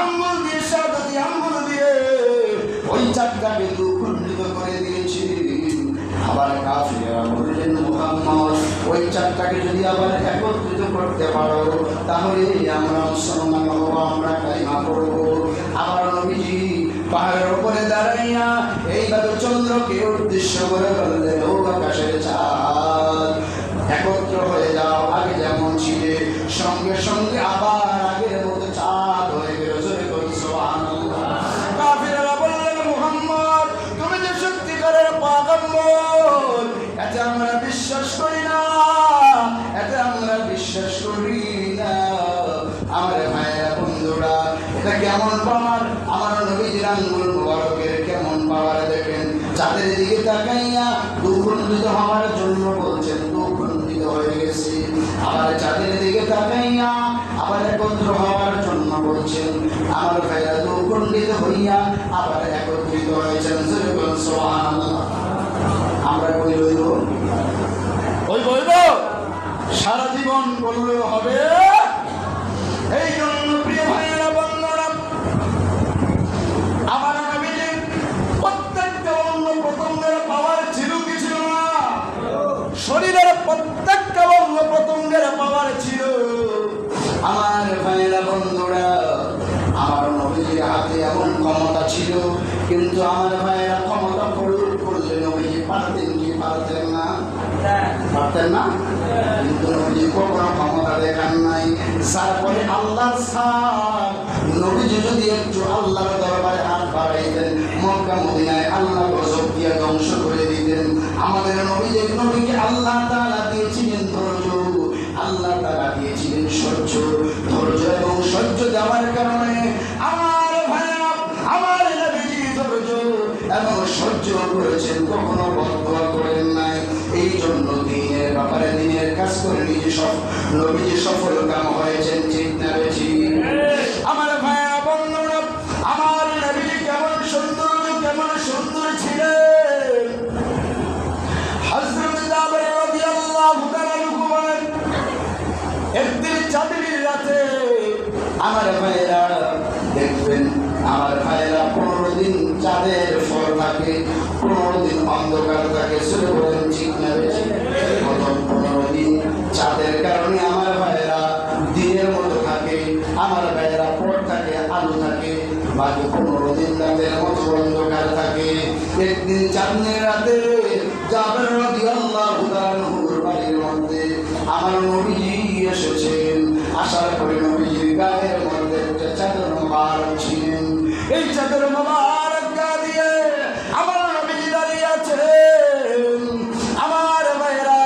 আঙ্গুল দিয়ে সাদাতি আঙ্গুল দিয়ে ওই চারটাকে দুখণ্ডিত করে দিয়েছি। আবার কাফিররা বললেন, মুহাম্মদ ওই চারটাকে যদি আবার একত্রিত করতে পারো তাহলে আমরা মুসলমান হব, আমরা কালিমা পড়ব। আবার নবীজি পাহাড়ের উপরে দাঁড়াইয়া এইভাবে চন্দ্রকে উদ্দেশ্য করে বললেন, ও আকাশের চাঁদ একত্র হয়ে যাও, আগে যেমন ছিলে সঙ্গে সঙ্গে আবার আগের মতো চাঁদ হয়ে গেল। সুবহানাল্লাহ। কাফিররা বললেন, মুহাম্মদ তুমি যে সত্যিকারের পয়গম্বর, এতে আমরা বিশ্বাস করি না, এতে আমরা বিশ্বাস করি না। আমার ভাইয়েরা বন্ধুরা, এটা কেমন পাওয়ার? আমার নবীজির আঙ্গুল মুবারকের কেমন পাওয়ার দেখেন। চাঁদের দিকে তাকাইয়া দুখণ্ডিত হওয়ার জন্য বলছেন, দুখণ্ডিত হয়ে গেছে। আবার চাঁদের দিকে তাকাইয়া আবার একত্র হওয়ার জন্য বলছেন। আমার ভাইয়েরা দুখণ্ডিত হইয়া আবার একত্রিত হয়েছেন। সুবহানাল্লাহ। আমরা কই রইব? ওই বইব সারা জীবন বললেও হবে। এই জন্য প্রিয় ভাইয়েরা বন্ধুরা, আমার নবীজির প্রত্যেকটা অঙ্গ প্রত্যঙ্গের পাওয়ার ছিল কি ছিল না? শরীরের প্রত্যেকটা অঙ্গ প্রত্যঙ্গের পাওয়ার ছিল। আমার ভাইয়েরা বন্ধুরা, আমার নবীজির হাতে এমন ক্ষমতা ছিল, কিন্তু আমার ভাইয়েরা ক্ষমতা প্রয়োগ করলে নবীজি পারতেন কি পারতেন না? পারতেন না। কিন্তু নবীজি কখনো ক্ষমতা দেখান নাই। তারপরে আল্লাহর সাথ নবীজি যদি একটু আল্লাহর দরবারে হাত বাড়াইতেন, মক্কা মদিনায় আল্লাহ গজব দিয়ে ধ্বংস করে দিতেন। আমাদের নবীকে আল্লাহ তাআলা দিয়েছিলেন ধৈর্য, আল্লাহ তাআলা দিয়েছিলেন সহ্য। ধৈর্য এবং সহ্য দেওয়ার কারণে আমার ভাইরা, আমার নবীজি ধৈর্য এবং সহ্য করেছেন, কখনো বদদোয়া করেন নাই। এই জন্য দিনের ব্যাপারে দিনের কাজ করে নবীজি সফল কাম হয়েছেন, ঠিক না বেশি? আমার ভাইরা বন্ধুরা, আমার নবীজি কেমন সুন্দর, কেমন সুন্দর ছিলেন। হযরত জাবের রাদিয়াল্লাহু তাআলা বলেন, একদিন চাঁদের রাতে আমার ভাইরা দেখবেন, আমার ভাইরা 15 দিন চাঁদের ফল থাকে, 15 দিন অন্ধকার থাকে। শুরু বলেন, ঠিক না বেশি? 15 দিন চাঁদের কারণে আমার ভাইরা দিনের মতো থাকে, আমার ভাইরা পর থাকে, আলো থাকে। বাকি 15 দিন রাতের মতো অন্ধকার থাকে। একদিন চাঁদের রাতে জাবের রাদিয়াল্লাহু তাআলার বাড়ির মধ্যে আমার নবীজি এসেছেন। আসার পরে নবীজির গায়ের মধ্যে একটা চাদর মোবারক ছিলেন। এই চাদর মোবারক গা দিয়ে আমার নবীজি দাঁড়িয়ে আছেন। আমার ভাইরা,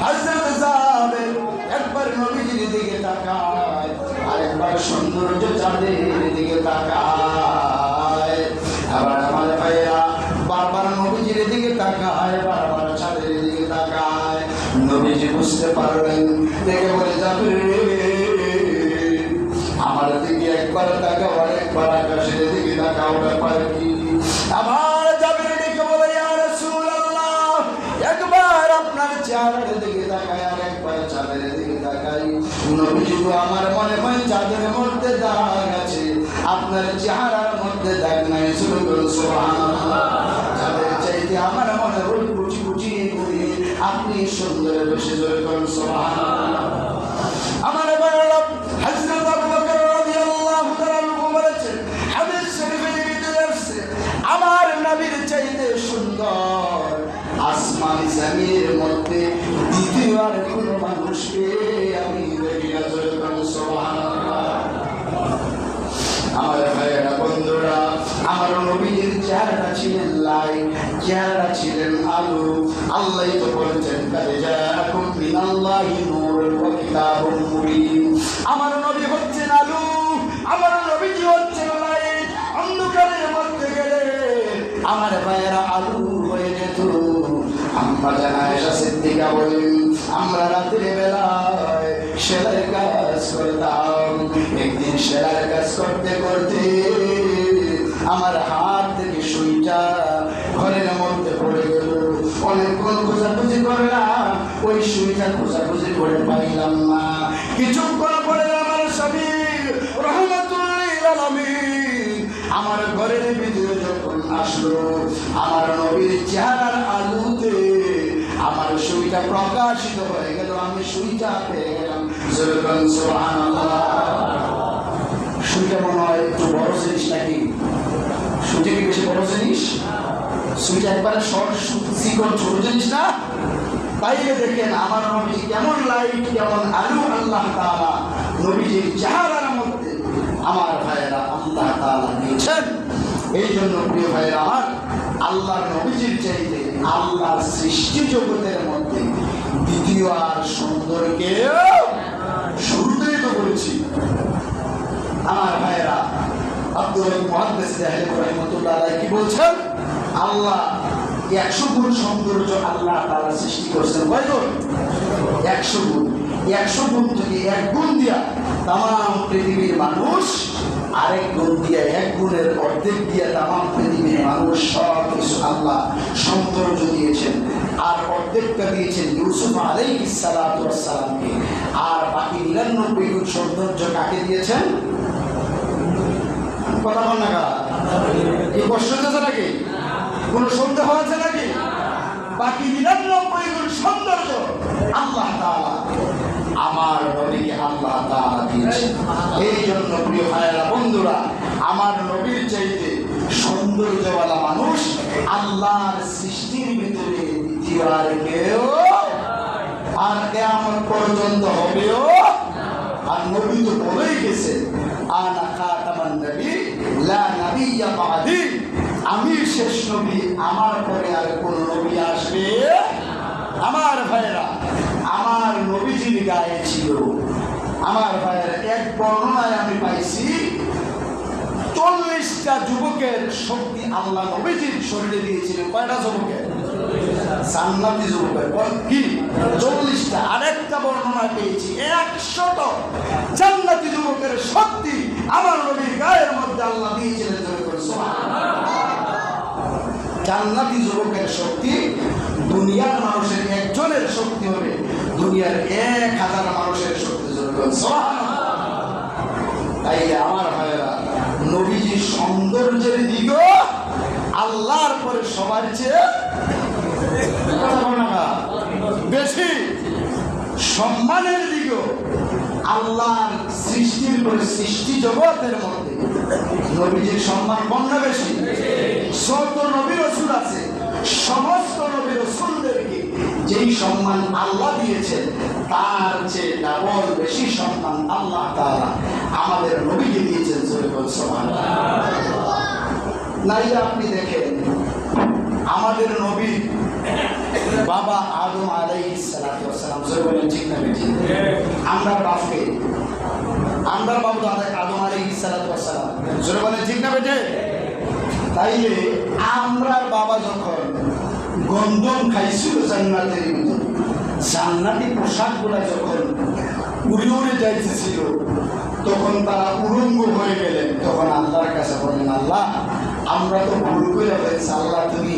হযরত জাবের একবার নবীজির দিকে তাকায়, আরেকবার সৌন্দর্য চাঁদের দিকে তাকায়। আবার আমার ভাইরা বারবার নবীজির দিকে তাকায়, বারবার চাঁদের দিকে তাকায়। নবীজি বুঝতে পারলেন, দেখে বলে, যাবে আমার দিকে একবার তাকাও, আরেকবার আকাশের দিকে তাকাও, ব্যাপার কি? আমার জাবের দিকে বলে, ইয়া রাসূলুল্লাহ, একবার আপনার চেহারার দিকে তাকাই, আরেকবার চাঁদের দিকে তাকাই। নবীজি, আমার মনে হয় চাঁদের মধ্যে দাগ আছে, আপনার চেহারার মধ্যে দাগ নাই। সুবহানাল্লাহ। চাঁদের চাইতে আমার মনে হয় কুচি কুচি করে আপনি সুন্দর বেশি জোরে করেন। সুবহানাল্লাহ। আমার ভাইরা, হযরত আবু বকর রাদিয়াল্লাহু তাআলা বলেছেন, হাদিস শরীফে ভিতরে আছে, আমার নবীর চাইতে সুন্দর আসমান জমিনের মধ্যে দ্বিতীয় আর কোনো মানুষকে আমি দেখি না। জোরে করেন সুবহানাল্লাহ। আমার ভাইয়েরা বন্ধুরা, আমার নবীর চেহারাটা ছিলেন লাইট, চেহারাটা ছিলেন আলো। আল্লাহ তো বলেছেন, কাদ জাআকুম মিনাল্লাহি নূরুন ওয়া কিতাবুম মুবিন। আমার নবী হচ্ছেন আলু, আমার নবীজি হচ্ছেন লাইট। অন্ধকারের মধ্যে গেলে আমার ভাইয়েরা আলু হয়ে যেত। আম্মা জান আয়েশা সিদ্দিকা বলেন, আমরা রাতের বেলায় সেলাইয়ের কাজ করতাম। একদিন সেলাইয়ের কাজ করতে করতে আমার হাত থেকে সুইটা ঘরের মধ্যে পড়ে গেল। অনেকক্ষণ খোঁজাখুঁজি করলাম, ওই সুইটা খোঁজাখুঁজি করে পাইলাম না। কিছুক্ষণ পরে আমার স্বামী রহমাতুল্লিল আলামিন আমার ঘরের ভিতরে যখন আসলো, আমার নবীর চেহারার আলোতে আমার সুইটা প্রকাশিত হয়ে গেল। আমি সুইটা পেয়ে গেলাম। সুবহানাল্লাহ। সুইটা মনে হয় একটু বড় জিনিস নাকি? সুইটা কি বেশি বড় জিনিস? সুইটা একবারে শর্ট চিকন ছোট জিনিস না। তাইলে দেখেন আমার নবী কেমন লাইট, কেমন আলু আল্লাহ তাআলা নবীজির চেহারার মধ্যে আমার ভাইয়েরা আল্লাহ তাআলা দিয়েছেন। এই জন্য প্রিয় ভাইয়েরা আমার, আল্লাহর নবীজির চাইতে আল্লাহর সৃষ্টি জগতের মধ্যে দ্বিতীয় আর সুন্দরকে শুরুতেই তো বলেছি। আমার ভাইয়েরা আব্দুল মুহাদ্দিস দেহলেভী রাহিমাহুল্লাহ আলাইহি কি বলছেন? আল্লাহ 100 গুণ সৌন্দর্য আল্লাহ তাআলা সৃষ্টি করেছেন। কয় গুণ? 100 গুণ। 100 গুণ থেকে 1 গুণ দিয়া তাম পৃথিবীর মানুষ, আরেক গুণ দিয়া 1 গুণের অর্ধেক দিয়া তাম পৃথিবীর মানুষ সব কিছু আল্লাহ সৌন্দর্য দিয়েছেন। আর অর্ধেকটা দিয়েছেন ইউসুফ আলাইহিস সালাতু ওয়াস সালামকে। আর বাকি 99 গুণ সৌন্দর্য কাকে দিয়েছেন? কথা বল না কারা? কি কষ্ট হচ্ছে নাকি? কোন সন্দেহ আছে নাকি? বাকি 99 গুণ সৌন্দর্য আল্লাহ তাআলা আমার নবীকে আল্লাহ তাআলা দিয়েছেন। এই জন্য প্রিয় ভাইয়েরা বন্ধুরা, আমার নবীর চাইতে সৌন্দর্যওয়ালা মানুষ আল্লাহর সৃষ্টির ভিতরে দ্বিতীয় আর কেউ আর কিয়ামত পর্যন্ত হবেও। আর নবী তো বলেই গেছে, আনা খাতামান নবী লা নবিয়্যা বা'দি, আমি শেষ নবী, আমার পরে আর কোন নবী আসবে। আমার ভাইয়েরা, আমার নবীজির গায়ে ছিল, আমার ভাইয়েরা এক বর্ণনায় আমি পাইছি 40টা যুবকের শক্তি আল্লাহ নবীজির শরীরে দিয়েছিলেন। কয়টা যুবকের? জান্নাতি যুবকের। কি 40টা? আরেকটা বর্ণনায় পেয়েছি 100টা জান্নাতি যুবকের শক্তি আমার নবীর গায়ের মধ্যে আল্লাহ দিয়েছিলেন। জান্নাতি যুবকের শক্তি দুনিয়ার মানুষের একজনের শক্তি হবে দুনিয়ার 1000 মানুষের শক্তি। তাই আমার ভাইয়েরা, নবীজির সৌন্দর্যের দিকও আল্লাহর পরে সবার চেয়ে বেশি, সম্মানের দিকও আল্লাহর সৃষ্টির পরে সৃষ্টি জগতের মধ্যে নবীজির সম্মান কম না বেশি? যত নবী রাসূল আছে, সমস্ত নবী রাসূলদেরকে যেই সম্মান আল্লাহ দিয়েছেন তার চেয়ে ডাবল বেশি সম্মান আল্লাহ তাআলা আমাদের নবীকে দিয়েছেন। সুবহানাল্লাহ। নাইলে আপনি দেখেন, আমাদের নবী বাবা আদম আলাইহিস সালাতু ওয়াস সালাম, বলেন ঠিক না বেঠিক? আমরা বাপকে, আমরা বাবু আদম আলাইহিস সালাতু ওয়াস সালাম, বলেন ঠিক না বেঠিক? তাইলে আমরা বাবা যখন গন্ধম খাইছিল জান্নাতের ভিতর, জান্নাতি পোশাকগুলা যখন উড়ে উড়ে যাইতেছিল, তখন তারা উলঙ্গ হয়ে গেলেন। তখন আল্লাহর কাছে বললেন, আল্লাহ আমরা তো ভুল করে ফেলছি, আল্লাহ তুমি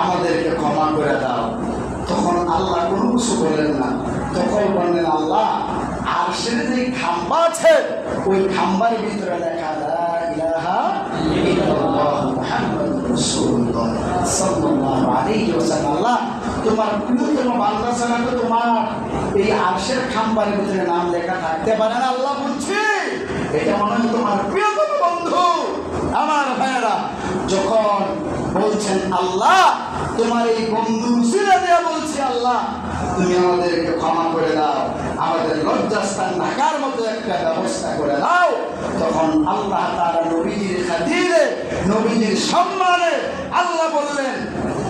আমাদেরকে ক্ষমা করে দাও। তখন আল্লাহ কোনো কিছু বলেন না। তখন বললেন, আল্লাহ আরশের যে খাম্বা আছে, ওই খাম্বার ভিতরে লেখা লা ইলাহা ইল্লাল্লাহ মুহাম্মাদুর রাসূলুল্লাহ সাল্লাল্লাহু আলাইহি ওয়াসাল্লাম। আল্লাহ তোমার প্রিয়তম বান্দা ছাড়া তো তোমার এই আরশের খাম্বার ভিতরে নাম লেখা থাকতে পারে না। আল্লাহ বলছে এটা মনে হয় তোমার প্রিয়তম বন্ধু। আমার ভাইয়েরা, যখন বলছেন আল্লাহ তোমার এই বন্ধু উসিলা দেয়া বলছি, আল্লাহ তুমি আমাদেরকে ক্ষমা করে দাও, আমাদের লজ্জাস্থান ঢাকার মতো একটা ব্যবস্থা করে দাও। তখন আল্লাহ তাআলা নবীজির খাতিরে, নবীজির সম্মানে আল্লাহ বললেন,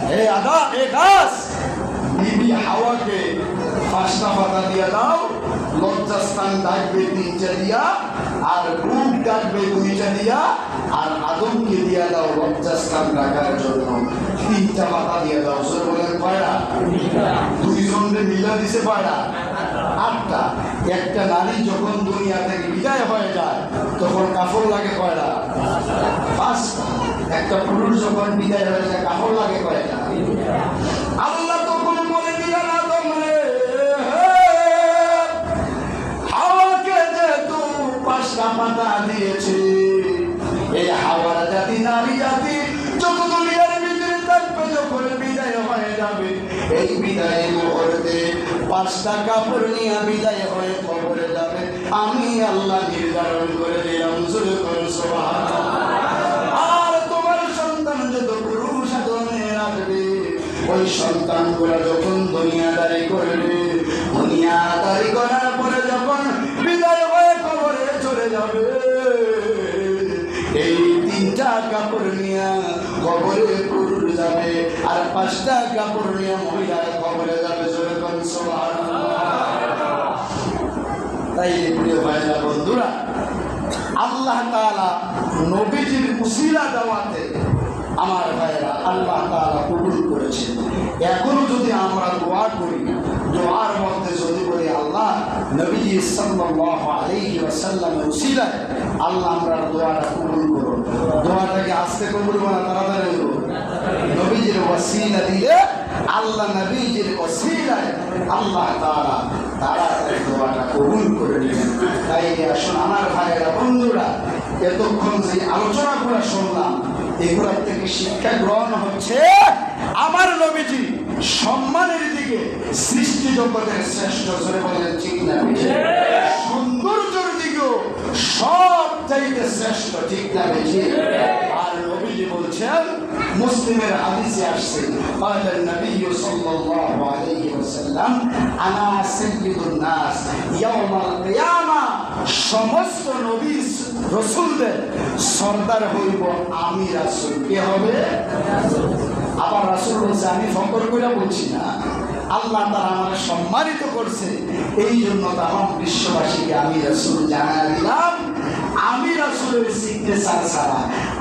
হে গাছ, বিবি হাওয়াকে 5টা পাতা দিয়ে দাও, লজ্জাস্থান ডাকবে 3টা দিয়া, আর বুক ডাকবে 2টা দিয়া, আর আদমকে দিয়া দাও লজ্জাস্থান ডাকার জন্য 3টা পাতা দিয়ে দাও। সে বলেন কয়টা? 2জনকে মিলা দিছে কয়টা? 8টা। একটা নারী যখন দুনিয়া থেকে বিদায় হয়ে যায় তখন কাপড় লাগে কয়টা? 5টা। একটা পুরুষ যখন বিদায় হয়ে যায় কাপড় লাগে কয়টা? আল্লাহ তখন বলে দিলেন আদম রে, হাওয়াকে যে তুই 5টা পাতা দিয়েছে, এই হাওয়ার জাতি নারী জাতি যত দুনিয়ার ভিতরে থাকবে যখন বিদায় হয়ে যাবে, এই বিদায় মুহূর্তে 5টা কাপড় নিয়ে বিদায় হয়ে কবরে যাবে। আমি আল্লাহ নির্ধারণ করে দিলাম। জোরে করুন সুবহানাল্লাহ। আর তোমার সন্তান যত পুরুষ আদমের আসবে, ওই সন্তানগুলো যখন দুনিয়াদারি করবে, দুনিয়াদারি করার পরে যখন বিদায় হয়ে কবরে চলে যাবে, এই 3টা কাপড় নিয়ে কবরে পুরুষ যাবে, আর 5টা কাপড় নিয়ে মহিলার কবরে যাবে। জোরে করুন সুবহানাল্লাহ। তাই প্রিয় ভাইরা বন্ধুরা, আল্লাহ তাআলা নবীজির উসিলা দেওয়াতে আমার ভাইরা আল্লাহ তাআলা কবুল করেছেন। এখনো যদি আমরা দোয়া করি, দোয়ার মধ্যে যদি বলি আল্লাহ নবীজি সাল্লাল্লাহু আলাইহি ওয়াসাল্লামের উসিলায় আল্লাহ আমরা দোয়াটা কবুল করুন। দোয়াটাকে আস্তে কবুল করা তাড়াতাড়ি করুন। নবীজির ওসিলা দিলে আল্লাহ নবীজির ওসিলায় আল্লাহ তাআলা তাড়াতাড়ি দোয়াটা কবুল করে নেবেন। তাই আসুন আমার ভাইয়েরা বন্ধুরা, এতক্ষণ যে আলোচনাগুলো শুনলাম এগুলোর থেকে শিক্ষা গ্রহণ হচ্ছে আমার নবীজি সম্মানের দিকে সৃষ্টি জগতের শ্রেষ্ঠ। জোরে বলেন ঠিক না? সৌন্দর্যের দিকেও সব চাইতে শ্রেষ্ঠ, ঠিক না? আর নবীজি বলছেন, মুসলিমের হাদিসে আসছে, قال النبي صلى الله عليه وسلم انا سيد الناس يوم القيامه। সমস্ত নবী রাসূলদের সরদার হইব আমি রাসূল। কে হবে? আবার রাসূল বলছে, আমি ফকর করে বলছি না, আল্লাহ তাআলা আমাকে সম্মানিত করছে, এই জন্য তামাম বিশ্ববাসীকে আমি রাসূল জানাই দিলাম। আমি রাসূলের সিগনেচার ছাড়া,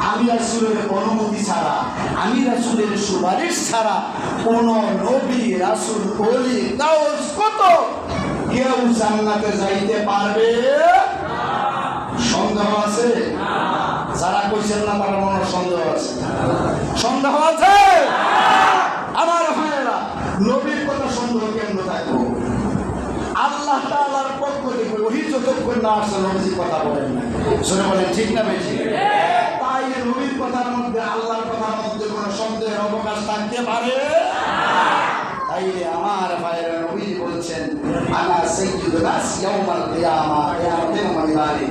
আমি রাসূলের অনুমতি ছাড়া, আমি রাসূলের সুপারিশ ছাড়া কোন নবী রাসূল ওলি গাউস কত কেউ জান্নাতে যাইতে পারবে না। সন্দেহ আছে? যারা কইছেন না তার মনে সন্দেহ আছে। সন্দেহ আছে? আমার ভাইয়েরা, নবীর কথা সন্দেহ কেন থাকবো? আল্লাহ তাআলার পক্ষ থেকে ওহী যতক্ষণ না আসে নবীজির কথা বলেন না। শুনে বলেন ঠিক না বেশি? তাই নবীর কথার মধ্যে আল্লাহর কথার মধ্যে কোনো সন্দেহের অবকাশ থাকতে পারে? তাইলে আমার ভাইয়েরা নবীজি বলছেন, আনা সাইয়্যিদুন নাস ইয়াউমাল কিয়ামা, কিয়ামতের ময়দানে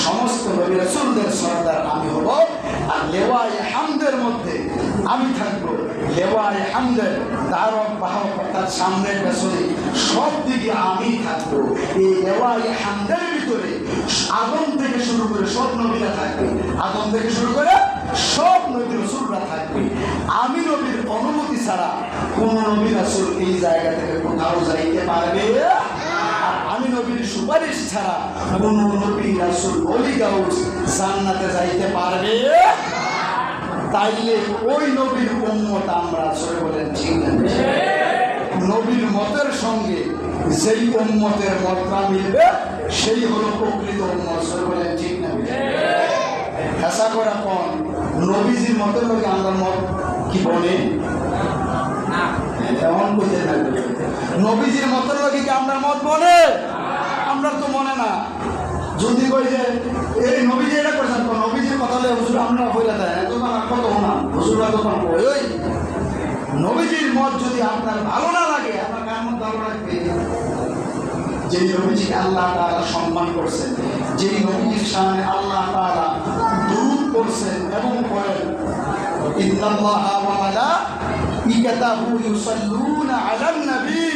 সমস্ত নবী রাসূলদের সরদার আমি হব। আর লেওয়ায়ে হামদের মধ্যে আমি থাকবো। লেওয়ায়ে হামদের দারক বাহকতার সামনে পেছনে সব দিকে আমি থাকবো। এই লেওয়ায়ে হামদের ভিতরে আদম থেকে শুরু করে সব নবীরা থাকবে। আদম থেকে শুরু করে সব নবী রাসূলরা থাকবে। আমি নবীর অনুমতি ছাড়া কোন নবী রাসূল এই জায়গা থেকে কোথাও যাইতে পারবে না। আমি নবীর সুপারিশ ছাড়া কোন নবী রাসূল ওলি গাউস জান্নাতে যাইতে পারবে না। তাইলে ওই নবীর উম্মত আমরা। সরে বলেন ঠিক না? নবীর মতের সঙ্গে যেই উম্মতের মতটা মিলবে সেই হলো প্রকৃত উম্মত। সরে বলেন ঠিক না? হেসা করে কোন নবীজির মতের লোকে আমরা মত কি বলে এমন করতে থাকবে। নবীজির মতের লোকে কি আমরা মত বলে? আমরা তো মনে না। যদি কই যে এই নবীজি এটা করছেন, নবীজির কথা হলে হুজুর আমরা বইলা দেয় তখন আর কত না হুজুরা তখন কই ওই নবীজির মত যদি আপনার ভালো না লাগে, আপনার কার মত ভালো লাগবে? যে নবীজিকে আল্লাহ তাআলা সম্মান করছেন, যে নবীজির সামনে আল্লাহ তাআলা দুরূদ করছেন এবং পড়েন, ইন্নাল্লাহা ওয়া মালাইকাতাহু ইউসাল্লুনা আলান নবী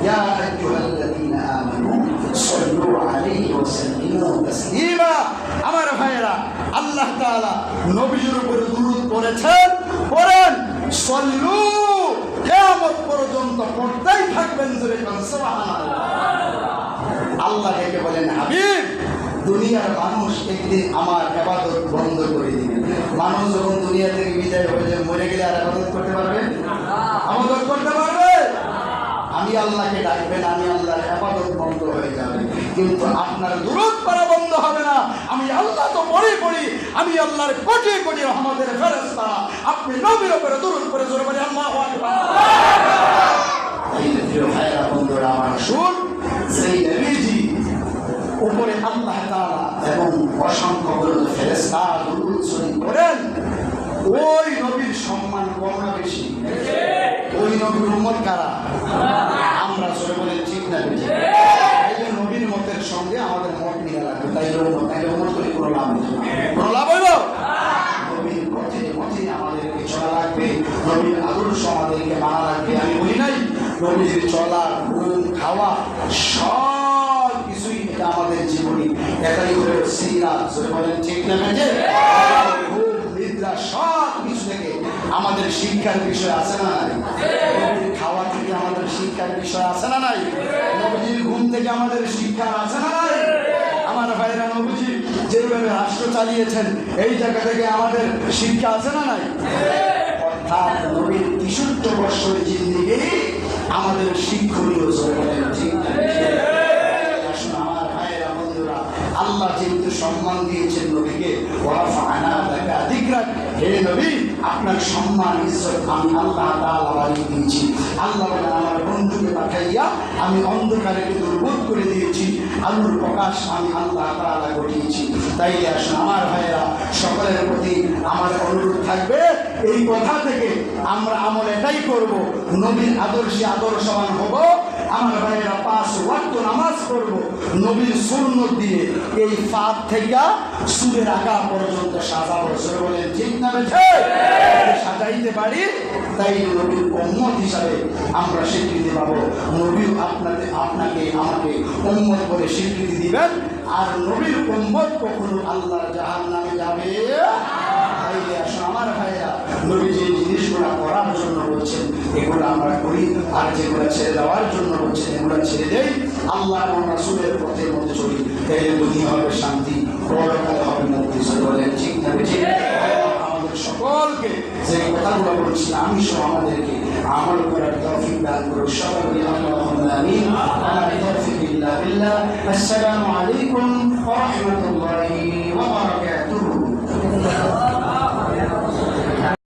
ইয়া আইয়ুহাল্লাযীনা আমানু সাল্লু আলাইহি ওয়া সাল্লিমু তাসলিমা। আমার ভাইয়েরা, আল্লাহ তাআলা নবীর উপরে দুরূদ পড়েছেন, পড়েন, সাল্লু, কিয়ামত পর্যন্ত পড়তেই থাকবেন। জোরে বলেন সুবহানাল্লাহ। আল্লাহ ডেকে বলেন, হাবিব, দুনিয়ার মানুষ একদিন আমার ইবাদত বন্ধ করে দিবে। মানুষ যখন দুনিয়া থেকে বিদায় হয়ে যায়, মরে গেলে আর ইবাদত করতে পারবে? ইবাদত করতে পারবে? আমি আল্লাহকে ডাকবেন, আমি আল্লাহর ইবাদত বন্ধ হয়ে যাবে, কিন্তু আপনার দুরূদ পড়া বন্ধ হবে না। আমি আল্লাহ তো পড়ি, আমি আল্লাহর কোটি কোটি রহমতের ফেরেশতা, আপনি নবীর উপরে দুরূদ পড়ে জোরে বলি আল্লাহু আকবার। এই প্রিয় ভাইরা, বন্ধুরা আমার, শুন, সেই নবীজি উপরে আল্লাহ তাআলা এবং অসংখ্য ফেরেশতা দুরূদ শরীফ পড়েন, ওই নবীর সম্মান কম না বেশি? ওই নবীর উম্মত কারা? আমরা। জোরে বলেন ঠিক না বেশি? এই নবীর মতের সঙ্গে আমাদের মত মিলা লাগবে, তাই উম্মত করে কোনো লাভ নেই। কোনো লাভ হইল? নবীর পথে আমাদেরকে চলা লাগবে, নবীর আদর্শ আমাদেরকে মানা লাগবে। আমি বলি নাই নবীর চলা, ঘুম, খাওয়া সব কিছুই এটা আমাদের জীবনী, এটাই হলো সিরাত। জোরে বলেন ঠিক না বেশি? সব কিছু থেকে আমাদের শিক্ষার বিষয় আছে না নাই? নবীর খাওয়া থেকে আমাদের শিক্ষার বিষয় আছে না নাই? নবীর ঘুম থেকে আমাদের শিক্ষা আছে না নাই? আমার ভাইরা, নবীজি যেভাবে রাষ্ট্র চালিয়েছেন, এই জায়গা থেকে আমাদের শিক্ষা আছে না নাই? অর্থাৎ নবীর ৬৩ বছর জিন্দেগি আমাদের শিক্ষণীয়। ঠিক না? আসুন আমার ভাইরা, বন্ধুরা, আল্লাহ যেহেতু সম্মান দিয়েছেন নবীকে, হে নবী, আপনার সম্মান ইজ্জত আমি আল্লাহ তাআলা বাড়িয়ে দিয়েছি। আল্লাহ বলেন, আমার বন্ধুকে পাঠাইয়া আমি অন্ধকারে দুর্বোধ করে দিয়েছি, আলোর প্রকাশ আমি আল্লাহ তাআলা ঘটিয়েছি। তাই আসুন আমার ভাইয়েরা, সকলের প্রতি আমার অনুরোধ থাকবে, এই কথা থেকে আমরা আমল এটাই করব, নবীর আদর্শে আদর্শবান হব। আমার ভাইয়েরা ৫ ওয়াক্ত নামাজ পড়ব নবীর সুন্নত দিয়ে, এই ফাঁদ থেকে সুরের আগা পর্যন্ত সাজাবো। বলেন ঠিক না বেঠে? সাজাইতে পারি, তাই নবীর উম্মত হিসাবে আমরা স্বীকৃতি পাবো। নবীও আপনাকে আমাকে উম্মত বলে স্বীকৃতি দিবেন। আর নবীর উম্মত কখনো আল্লাহর জাহান্নামে যাবে? তাইলে আসুন আমার ভাইয়েরা, নবী যে জিনিসগুলো করার জন্য বলছেন এগুলো আমরা করি, আর যেগুলো ছেড়ে দেওয়ার জন্য বলছেন এগুলো ছেড়ে দেই। আল্লাহ এবং রাসূলের পথের মধ্যে চলি, তাইলে দুনিয়া হবে শান্তি, পরকালে হবে মুক্তি। বলেন ঠিক না ঠিক? আমাদের সকলকে যে কথাগুলো বলছি আমি সহ আমাদেরকে আমল করার তৌফিক দান করুন। সবাই বলি আল্লাহুম্মা আমিন। আমার তৌফিক ইল্লা বিল্লাহ। আসসালামু আলাইকুম ওয়া রাহমাতুল্লাহি ওয়া বারাকাতুহু।